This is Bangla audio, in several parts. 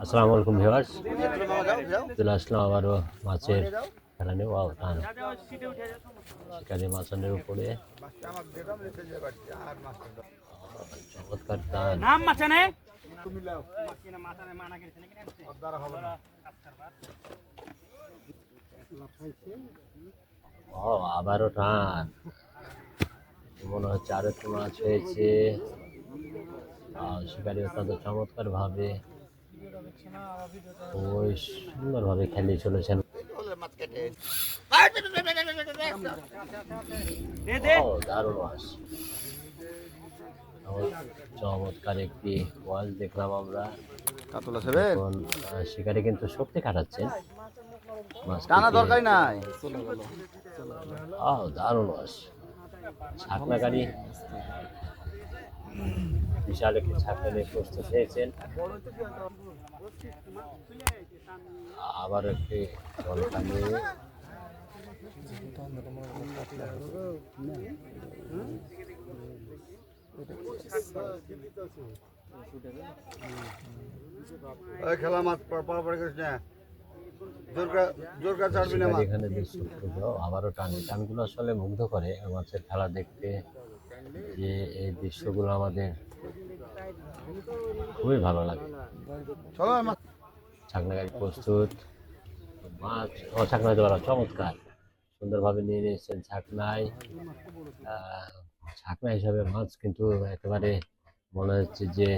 আসসালামু আলাইকুম ভিউয়ার্স, চলে আসলাম আবারও মাছের খেলা নিয়ে। ওয়াও টান শিকারি মাছের উপরে চমৎকার টান। ও আবারও টান, মনে হচ্ছে আরো একটু মাছ হয়েছে। শিকারি অত্যন্ত চমৎকার ভাবে ওই সুন্দর ভাবে খেলে চলেছেন। দারুণ মাছ, চমৎকার একটি ওয়াজ দেখলাম আমরা। এখন শিকারি কিন্তু শক্তি কাটাচ্ছেন, দরকার নাই। দারুণ মাছ, ছাকনা গাড়ি বিশাল একটি ছাকনা নিয়ে প্রস্তুত হয়েছেন। আবার একটি জলকা নিয়ে খেলা মাছ এখানে আবারও টানগুলো আসলে মুগ্ধ করে মাছের খেলা দেখতে। যে এই দৃশ্যগুলো আমাদের খুবই ভালো লাগে। ছাকনা গাড়ি প্রস্তুত, মাছ ছাকনা দেওয়া চমৎকার সুন্দরভাবে নিয়ে নিয়েছেন ছাকনায়। ছাকনা হিসাবে মাছ কিন্তু একেবারে মনে হচ্ছে যে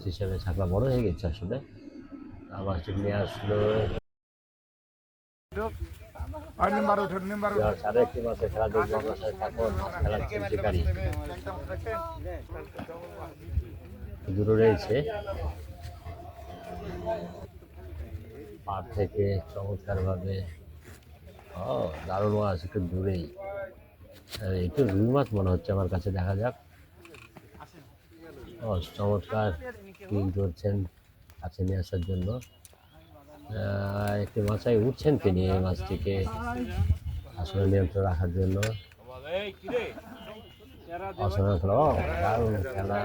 হিসাবে ছাকনা বড় হয়ে গেছে। আসলে মাছটি নিয়ে আসলো আরেকটি মাছের খেলা দেখবো আমরা সাথে থাকুন। মাছ খেলাচ্ছেন শিকারি, দূরে রয়েছে পাড় থেকে চমৎকার ভাবে। দারুণ মাছ, একটু দূরেই, একটু রুই মাছ মনে হচ্ছে আমার কাছে। দেখা যাক। চমৎকার টিম ধরছেন কাছে নিয়ে আসার জন্য। একটি মাছায় উঠছেন তিনি এই মাছটিকে আসলে নিয়ন্ত্রণ রাখার জন্য। দারুণ খেলা,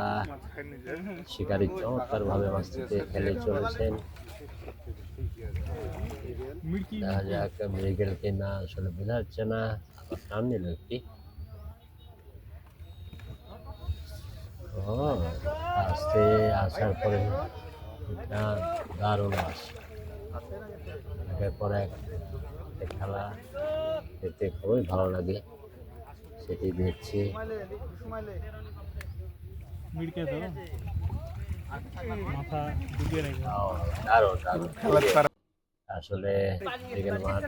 শিকারি চমৎকার ভাবে মাছটিকে খেলে চলেছেন। দেখা যাক মৃগেল কিনা, আসলে বোঝা যাচ্ছে না। আবার টান নিল একটি। আস্তে আসার পরে দারুণ মাছ, একের পর এক খেলা দেখতে খুবই ভালো লাগে, সেটি দেখছি। দারুণ দারুণ আসলে মাছ।